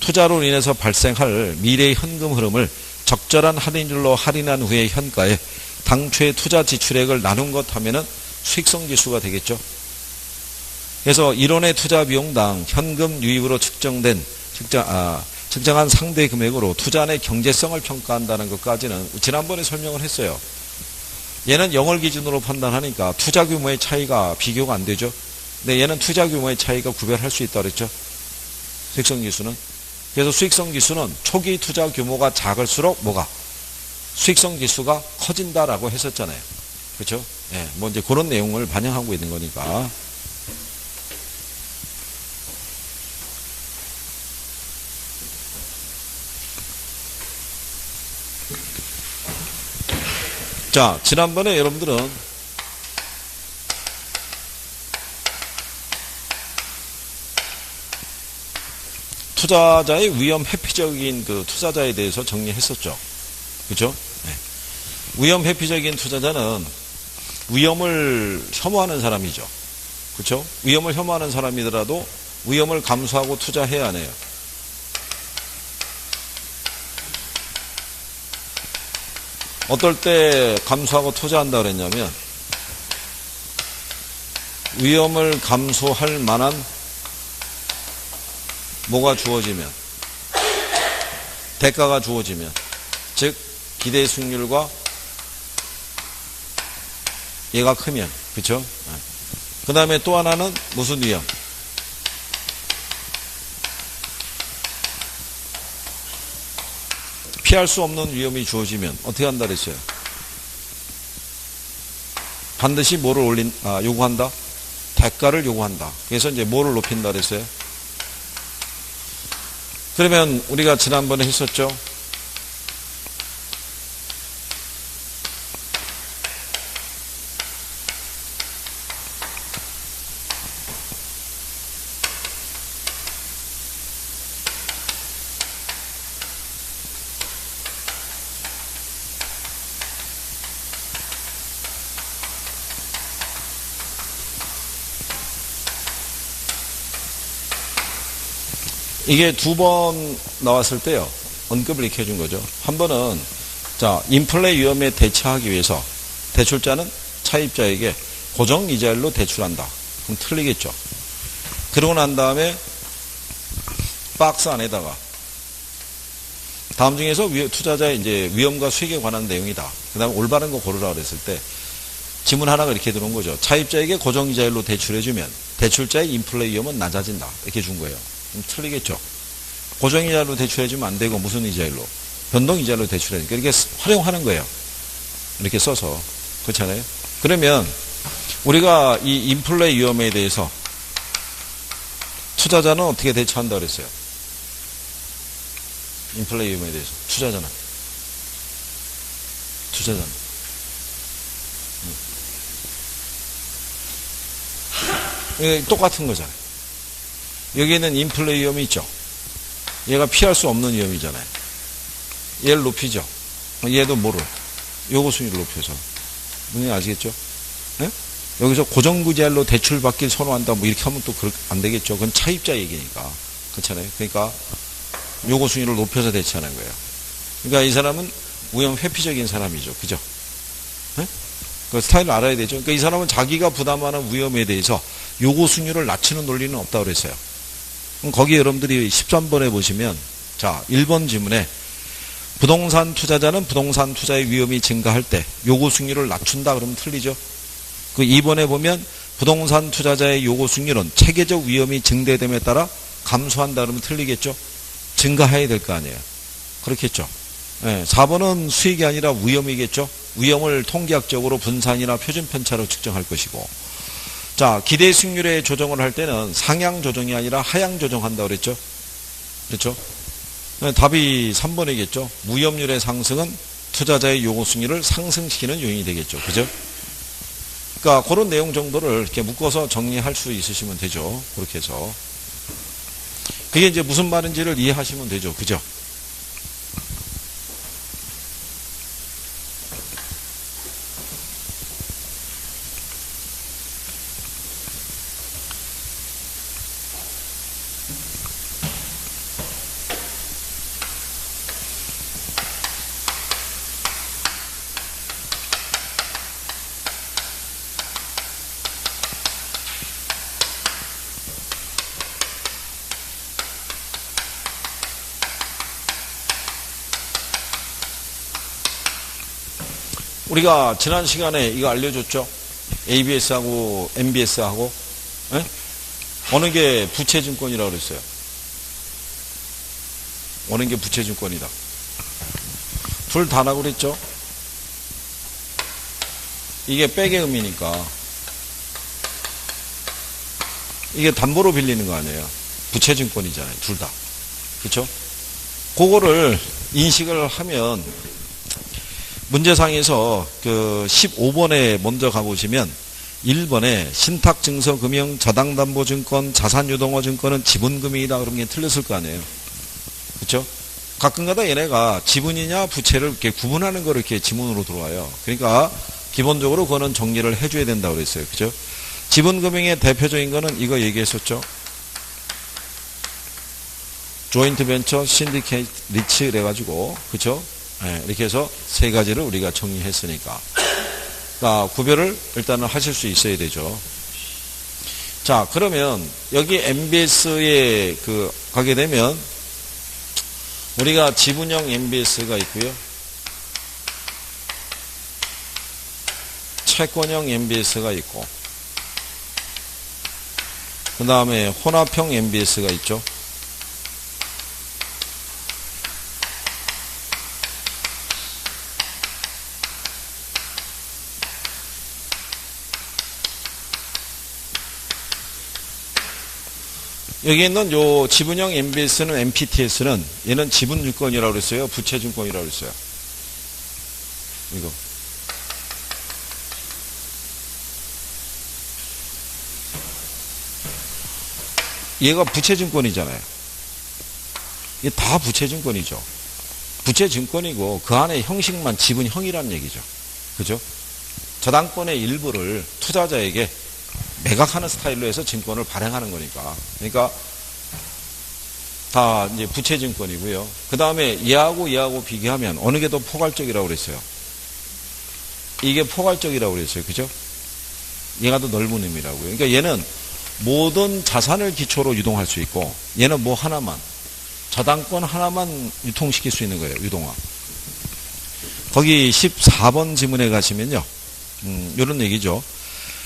투자로 인해서 발생할 미래의 현금 흐름을 적절한 할인율로 할인한 후에 현가에 당초의 투자 지출액을 나눈 것 하면은 수익성 지수가 되겠죠. 그래서 이론의 투자 비용당 현금 유입으로 측정한 상대 금액으로 투자의 경제성을 평가한다는 것까지는 지난번에 설명을 했어요. 얘는 영월 기준으로 판단하니까 투자 규모의 차이가 비교가 안 되죠. 근데 얘는 투자 규모의 차이가 구별할 수 있다고 그랬죠. 수익성 지수는. 그래서 수익성 지수는 초기 투자 규모가 작을수록 뭐가? 수익성 지수가 커진다라고 했었잖아요. 그렇죠? 예, 뭐 이제 그런 내용을 반영하고 있는 거니까. 자, 지난번에 여러분들은 투자자의 위험 회피적인 그 투자자에 대해서 정리했었죠. 그렇죠? 네. 위험 회피적인 투자자는 위험을 혐오하는 사람이죠. 그렇죠? 위험을 혐오하는 사람이더라도 위험을 감수하고 투자해야 하네요. 어떨 때 감수하고 투자한다 그랬냐면 위험을 감수할 만한 뭐가 주어지면 대가가 주어지면 즉 기대 수익률과 얘가 크면 그렇죠? 그 다음에 또 하나는 무슨 위험? 피할 수 없는 위험이 주어지면 어떻게 한다 그랬어요? 반드시 뭐를 요구한다? 대가를 요구한다. 그래서 이제 뭐를 높인다 그랬어요? 그러면 우리가 지난번에 했었죠? 이게 두 번 나왔을 때요. 언급을 이렇게 해준 거죠. 한 번은 자 인플레 위험에 대처하기 위해서 대출자는 차입자에게 고정이자율로 대출한다. 그럼 틀리겠죠. 그러고 난 다음에 박스 안에다가 다음 중에서 투자자의 이제 위험과 수익에 관한 내용이다. 그 다음에 올바른 거 고르라 그랬을 때 지문 하나가 이렇게 들어온 거죠. 차입자에게 고정이자율로 대출해주면 대출자의 인플레 위험은 낮아진다. 이렇게 준 거예요. 틀리겠죠. 고정이자율로 대출해주면 안 되고 무슨 이자율로? 변동이자율로 대출해주니까 이렇게 활용하는 거예요. 이렇게 써서. 그렇잖아요. 그러면 우리가 이 인플레 위험에 대해서 투자자는 어떻게 대처한다 그랬어요? 인플레 위험에 대해서 투자자는 이게 똑같은 거잖아요. 여기에는 인플레 위험이 있죠. 얘가 피할 수 없는 위험이잖아요. 얘를 높이죠. 얘도 뭐를? 요구 수익을 높여서. 무슨 아시겠죠? 네? 여기서 고정구자율로 대출받길 선호한다. 뭐 이렇게 하면 또 안 되겠죠. 그건 차입자 얘기니까. 그렇잖아요. 그러니까 요구 수익을 높여서 대처하는 거예요. 그러니까 이 사람은 위험 회피적인 사람이죠. 그죠? 네? 그 스타일을 알아야 되죠. 그러니까 이 사람은 자기가 부담하는 위험에 대해서 요구 수익률을 낮추는 논리는 없다고 그랬어요. 그럼 거기 여러분들이 13번에 보시면 자 1번 지문에 부동산 투자자는 부동산 투자의 위험이 증가할 때 요구 수익률을 낮춘다 그러면 틀리죠. 그 2번에 보면 부동산 투자자의 요구 수익률은 체계적 위험이 증대됨에 따라 감소한다 그러면 틀리겠죠. 증가해야 될 거 아니에요. 그렇겠죠. 네, 4번은 수익이 아니라 위험이겠죠. 위험을 통계학적으로 분산이나 표준 편차로 측정할 것이고 자, 기대 수익률의 조정을 할 때는 상향 조정이 아니라 하향 조정한다고 그랬죠. 그렇죠? 답이 3번이겠죠. 무이업률의 상승은 투자자의 요구 수익률을 상승시키는 요인이 되겠죠. 그죠? 그러니까 그런 내용 정도를 이렇게 묶어서 정리할 수 있으시면 되죠. 그렇게 해서. 그게 이제 무슨 말인지를 이해하시면 되죠. 그죠? 우리가 지난 시간에 이거 알려줬죠? ABS하고 MBS하고 에? 어느 게 부채증권이라고 그랬어요? 어느 게 부채증권이다. 둘 다라고 그랬죠? 이게 백의 의미니까 이게 담보로 빌리는 거 아니에요? 부채증권이잖아요. 둘 다. 그렇죠? 그거를 인식을 하면 문제상에서 그 15번에 먼저 가보시면 1번에 신탁증서금융, 자당담보증권, 자산유동화증권은 지분금융이다 그러면 그게 틀렸을 거 아니에요. 그렇죠? 가끔가다 얘네가 지분이냐 부채를 이렇게 구분하는 거를 이렇게 지문으로 들어와요. 그러니까 기본적으로 그거는 정리를 해줘야 된다고 그랬어요. 그죠? 지분금융의 대표적인 거는 이거 얘기했었죠. 조인트 벤처, 신디케이트, 리츠 그래가지고 그죠? 네, 이렇게 해서 세 가지를 우리가 정리했으니까. 구별을 일단은 하실 수 있어야 되죠. 자, 그러면 여기 MBS에 가게 되면 우리가 지분형 MBS가 있고요. 채권형 MBS가 있고, 그 다음에 혼합형 MBS가 있죠. 여기 있는 요 지분형 MBS는 MPTS는 얘는 지분증권이라고 그랬어요. 부채증권이라고 그랬어요. 이거. 얘가 부채증권이잖아요. 이게 다 부채증권이죠. 부채증권이고 그 안에 형식만 지분형이라는 얘기죠. 그죠? 저당권의 일부를 투자자에게 매각하는 스타일로 해서 증권을 발행하는 거니까. 그러니까 다 이제 부채증권이고요. 그 다음에 얘하고 비교하면 어느 게 더 포괄적이라고 그랬어요? 이게 포괄적이라고 그랬어요. 그죠? 얘가 더 넓은 의미라고요. 그러니까 얘는 모든 자산을 기초로 유동할 수 있고 얘는 뭐 하나만, 저당권 하나만 유통시킬 수 있는 거예요. 유동화. 거기 14번 지문에 가시면요. 이런 얘기죠.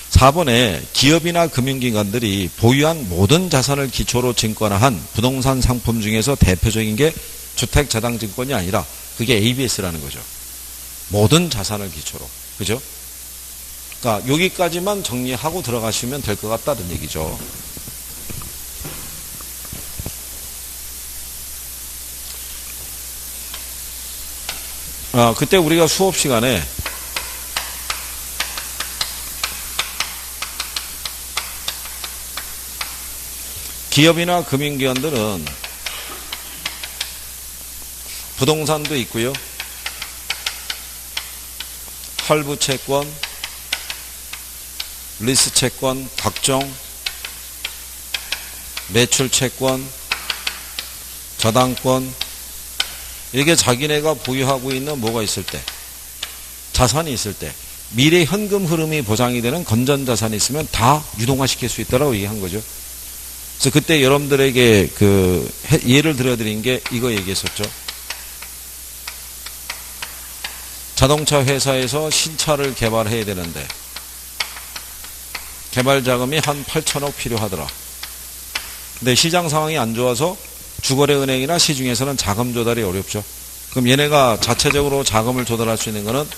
4번에 기업이나 금융기관들이 보유한 모든 자산을 기초로 증권화한 부동산 상품 중에서 대표적인 게 주택자당증권이 아니라 그게 ABS라는 거죠. 모든 자산을 기초로. 그죠? 그러니까 여기까지만 정리하고 들어가시면 될 것 같다는 얘기죠. 그때 우리가 수업 시간에 기업이나 금융기관들은 부동산도 있고요. 할부채권, 리스채권, 각종 매출채권, 저당권 이게 자기네가 보유하고 있는 뭐가 있을 때 자산이 있을 때 미래 현금 흐름이 보장이 되는 건전자산이 있으면 다 유동화시킬 수 있다라고 얘기한 거죠. 그래서 그때 여러분들에게 예를 들어드린 게 이거 얘기했었죠. 자동차 회사에서 신차를 개발해야 되는데 개발 자금이 한 8천억 필요하더라. 근데 시장 상황이 안 좋아서 주거래은행이나 시중에서는 자금 조달이 어렵죠. 그럼 얘네가 자체적으로 자금을 조달할 수 있는 거는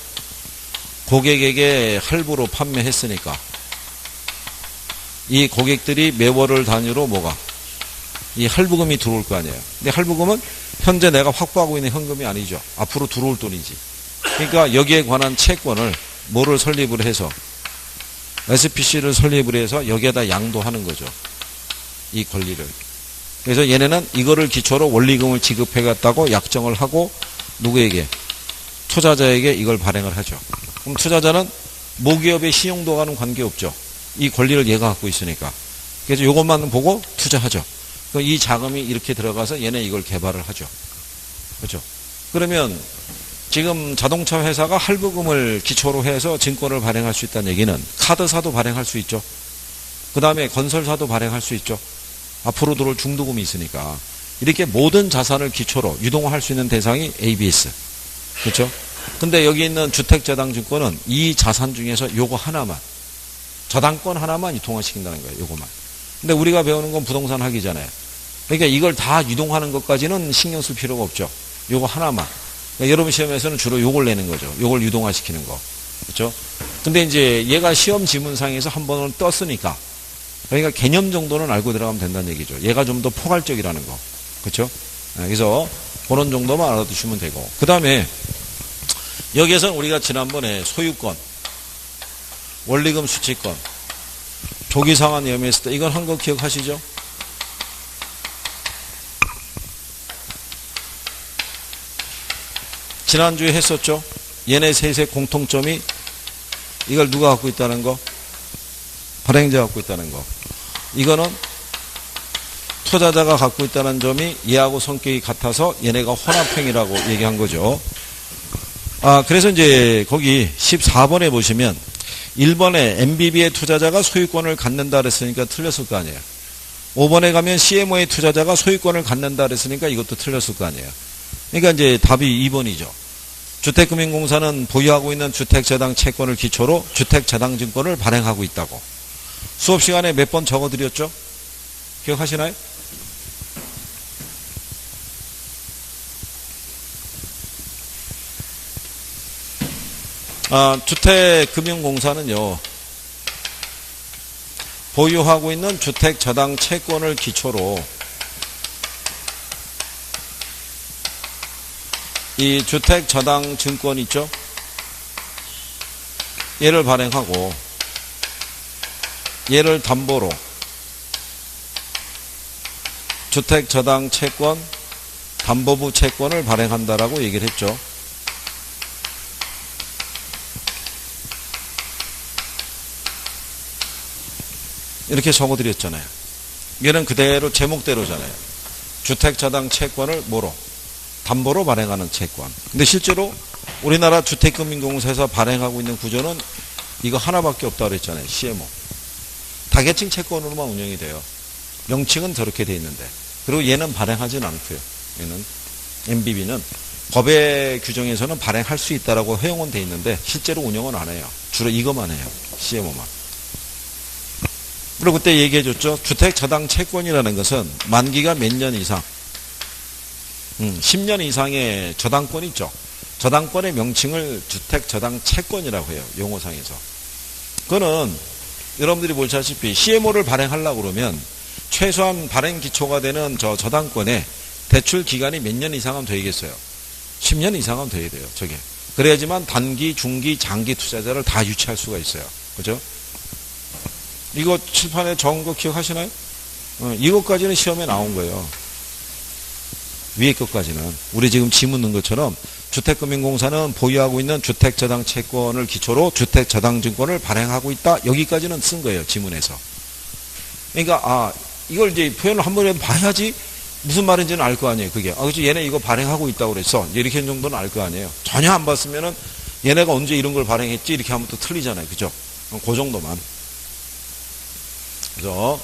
고객에게 할부로 판매했으니까 이 고객들이 매월을 단위로 뭐가? 이 할부금이 들어올 거 아니에요. 근데 할부금은 현재 내가 확보하고 있는 현금이 아니죠. 앞으로 들어올 돈이지. 그러니까 여기에 관한 채권을 뭐를 설립을 해서 SPC를 설립을 해서 여기에다 양도하는 거죠. 이 권리를. 그래서 얘네는 이거를 기초로 원리금을 지급해갔다고 약정을 하고 누구에게? 투자자에게 이걸 발행을 하죠. 그럼 투자자는 모기업의 신용도와는 관계없죠. 이 권리를 얘가 갖고 있으니까. 그래서 이것만 보고 투자하죠. 이 자금이 이렇게 들어가서 얘네 이걸 개발을 하죠. 그렇죠? 그러면 지금 자동차 회사가 할부금을 기초로 해서 증권을 발행할 수 있다는 얘기는 카드사도 발행할 수 있죠. 그 다음에 건설사도 발행할 수 있죠. 앞으로 들어올 중도금이 있으니까. 이렇게 모든 자산을 기초로 유동할 수 있는 대상이 ABS. 그렇죠? 근데 여기 있는 주택저당증권은 이 자산 중에서 요거 하나만, 저당권 하나만 유통화시킨다는 거예요. 요거만. 근데 우리가 배우는 건 부동산 학이잖아요. 그러니까 이걸 다 유동하는 것까지는 신경 쓸 필요가 없죠. 요거 하나만. 그러니까 여러분 시험에서는 주로 요걸 내는 거죠. 요걸 유동화시키는 거. 그렇죠? 근데 이제 얘가 시험 지문상에서 한 번은 떴으니까, 그러니까 개념 정도는 알고 들어가면 된다는 얘기죠. 얘가 좀 더 포괄적이라는 거. 그렇죠? 그래서 그런 정도만 알아두시면 되고. 그 다음에 여기에서는 우리가 지난번에 소유권, 원리금 수취권, 조기상환 위험했을 때 이건 한 거 기억하시죠? 지난주에 했었죠? 얘네 셋의 공통점이 이걸 누가 갖고 있다는 거? 발행자가 갖고 있다는 거. 이거는 투자자가 갖고 있다는 점이 얘하고 성격이 같아서 얘네가 혼합형이라고 얘기한 거죠. 그래서 이제 거기 14번에 보시면 1번에 MBB의 투자자가 소유권을 갖는다 그랬으니까 틀렸을 거 아니에요. 5번에 가면 CMO의 투자자가 소유권을 갖는다 그랬으니까 이것도 틀렸을 거 아니에요. 그러니까 이제 답이 2번이죠. 주택금융공사는 보유하고 있는 주택저당 채권을 기초로 주택저당증권을 발행하고 있다고. 수업 시간에 몇 번 적어드렸죠? 기억하시나요? 주택금융공사는요, 보유하고 있는 주택저당 채권을 기초로 이 주택저당 증권 있죠? 얘를 발행하고 얘를 담보로 주택저당 채권, 담보부 채권을 발행한다라고 얘기를 했죠. 이렇게 적어드렸잖아요. 얘는 그대로 제목대로잖아요. 주택저당 채권을 뭐로? 담보로 발행하는 채권. 근데 실제로 우리나라 주택금융공사에서 발행하고 있는 구조는 이거 하나밖에 없다고 그랬잖아요. CMO. 다계층 채권으로만 운영이 돼요. 명칭은 저렇게 돼 있는데. 그리고 얘는 발행하진 않고요. 얘는 MBB는 법의 규정에서는 발행할 수 있다라고 허용은 돼 있는데 실제로 운영은 안 해요. 주로 이것만 해요. CMO만. 그리고 그때 얘기해 줬죠. 주택저당 채권이라는 것은 만기가 몇 년 이상, 10년 이상의 저당권 있죠. 저당권의 명칭을 주택저당 채권이라고 해요. 용어상에서. 그거는 여러분들이 보시다시피 CMO를 발행하려고 그러면 최소한 발행 기초가 되는 저당권에 대출 기간이 몇 년 이상은 되겠어요. 10년 이상은 돼야 돼요. 저게. 그래야지만 단기, 중기, 장기 투자자를 다 유치할 수가 있어요. 그죠? 이거 칠판에 적은 거 기억하시나요? 이것까지는 시험에 나온 거예요. 위에 것까지는. 우리 지금 지문 넣은 것처럼 주택금융공사는 보유하고 있는 주택저당 채권을 기초로 주택저당증권을 발행하고 있다. 여기까지는 쓴 거예요. 지문에서. 그러니까 이걸 이제 표현을 한 번이라도 봐야지 무슨 말인지는 알 거 아니에요. 그게. 그렇지. 얘네 이거 발행하고 있다고 그랬어. 이렇게 정도는 알 거 아니에요. 전혀 안 봤으면은 얘네가 언제 이런 걸 발행했지? 이렇게 하면 또 틀리잖아요. 그죠? 그 정도만. 그래서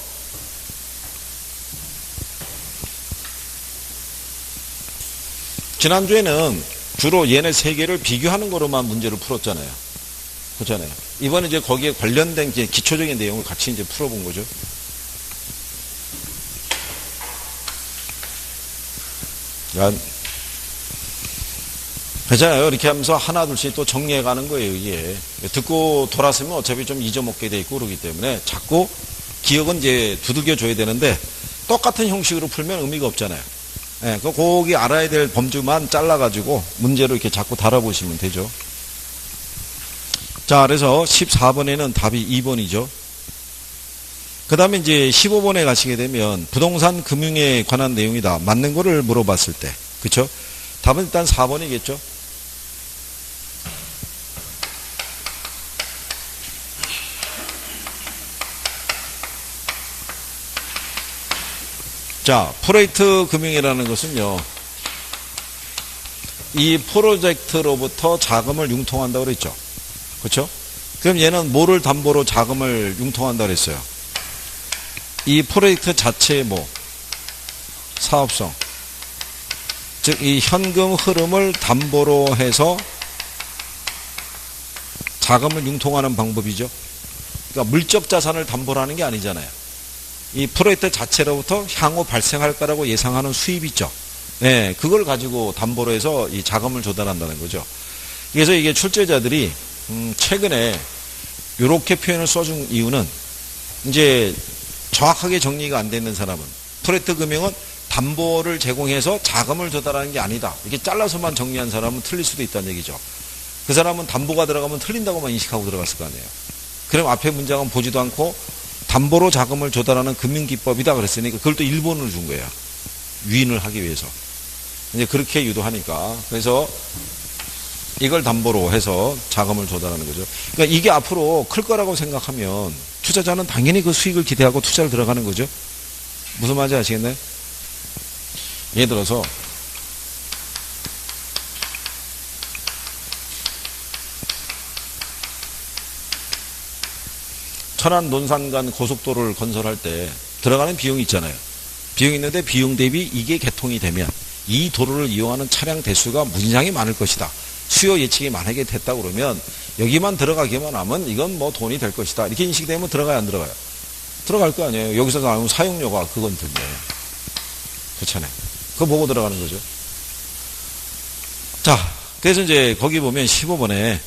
지난주에는 주로 얘네 세 개를 비교하는 거로만 문제를 풀었잖아요. 그렇잖아요. 이번에 이제 거기에 관련된 이제 기초적인 내용을 같이 이제 풀어본 거죠. 괜찮아요. 이렇게 하면서 하나 둘씩 또 정리해 가는 거예요. 이게 듣고 돌았으면 어차피 좀 잊어먹게 돼 있고 그러기 때문에 자꾸 기억은 이제 두들겨 줘야 되는데 똑같은 형식으로 풀면 의미가 없잖아요. 예, 그 거기 알아야 될 범주만 잘라가지고 문제로 이렇게 자꾸 달아보시면 되죠. 자, 그래서 14번에는 답이 2번이죠. 그 다음에 이제 15번에 가시게 되면 부동산 금융에 관한 내용이다. 맞는 거를 물어봤을 때. 그쵸? 답은 일단 4번이겠죠. 자, 프로젝트 금융이라는 것은요, 이 프로젝트로부터 자금을 융통한다고 그랬죠. 그렇죠? 그럼 얘는 뭐를 담보로 자금을 융통한다고 그랬어요? 이 프로젝트 자체의 뭐? 사업성. 즉, 이 현금 흐름을 담보로 해서 자금을 융통하는 방법이죠. 그러니까 물적 자산을 담보로 하는 게 아니잖아요. 이 프로젝트 자체로부터 향후 발생할 거라고 예상하는 수입이 있죠. 네, 그걸 가지고 담보로 해서 이 자금을 조달한다는 거죠. 그래서 이게 출제자들이 최근에 이렇게 표현을 써준 이유는 이제 정확하게 정리가 안 되는 사람은 프로젝트 금융은 담보를 제공해서 자금을 조달하는 게 아니다. 이렇게 잘라서만 정리한 사람은 틀릴 수도 있다는 얘기죠. 그 사람은 담보가 들어가면 틀린다고만 인식하고 들어갔을 거 아니에요. 그럼 앞에 문장은 보지도 않고 담보로 자금을 조달하는 금융기법이다 그랬으니까 그걸 또 일본을 준 거예요. 위인을 하기 위해서. 이제 그렇게 유도하니까. 그래서 이걸 담보로 해서 자금을 조달하는 거죠. 그러니까 이게 앞으로 클 거라고 생각하면 투자자는 당연히 그 수익을 기대하고 투자를 들어가는 거죠. 무슨 말인지 아시겠나요? 예를 들어서 천안 논산간 고속도로를 건설할 때 들어가는 비용이 있잖아요. 비용이 있는데 비용 대비 이게 개통이 되면 이 도로를 이용하는 차량 대수가 무진장이 많을 것이다. 수요 예측이 만약에 됐다 그러면 여기만 들어가기만 하면 이건 뭐 돈이 될 것이다. 이렇게 인식되면 들어가요, 안 들어가요? 들어갈 거 아니에요. 여기서 나오면 사용료가 그건 들네. 그렇잖아요. 그거 보고 들어가는 거죠. 자, 그래서 이제 거기 보면 15번에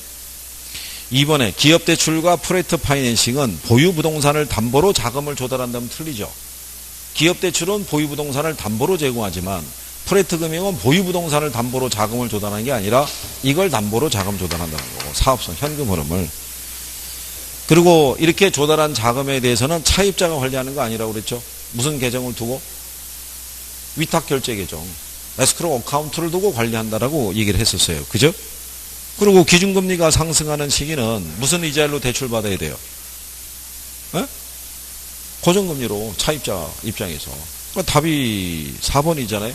2번에 기업 대출과 프로젝트 파이낸싱은 보유 부동산을 담보로 자금을 조달한다면 틀리죠. 기업 대출은 보유 부동산을 담보로 제공하지만 프로젝트 금융은 보유 부동산을 담보로 자금을 조달하는 게 아니라 이걸 담보로 자금 조달한다는 거고, 사업성, 현금 흐름을. 그리고 이렇게 조달한 자금에 대해서는 차입자가 관리하는 거 아니라고 그랬죠. 무슨 계정을 두고? 위탁 결제 계정, 에스크로 어카운트를 두고 관리한다라고 얘기를 했었어요. 그죠? 그리고 기준금리가 상승하는 시기는 무슨 이자율로 대출받아야 돼요? 에? 고정금리로 차입자 입장에서. 그러니까 답이 4번이잖아요.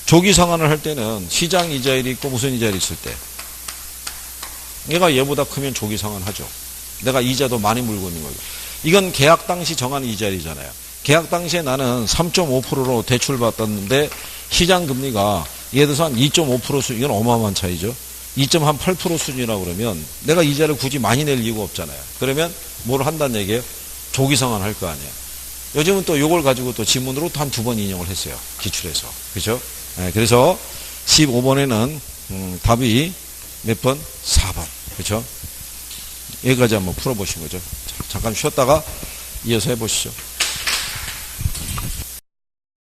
조기 상환을 할 때는 시장 이자율이 있고 무슨 이자율이 있을 때. 얘가 얘보다 크면 조기 상환하죠. 내가 이자도 많이 물고 있는 거예요. 이건 계약 당시 정한 이자율이잖아요. 계약 당시에 나는 3.5%로 대출받았는데 시장 금리가 예를 들어서 한 2.5% 수준, 이건 어마어마한 차이죠. 2.8% 수준이라고 그러면 내가 이자를 굳이 많이 낼 이유가 없잖아요. 그러면 뭘 한다는 얘기예요? 조기 상환할 거 아니에요. 요즘은 또 이걸 가지고 또 지문으로 또 한 2번 인용을 했어요. 기출해서. 그죠? 네, 그래서 15번에는 답이 몇 번? 4번. 그죠? 여기까지 한번 풀어보신 거죠. 자, 잠깐 쉬었다가 이어서 해보시죠.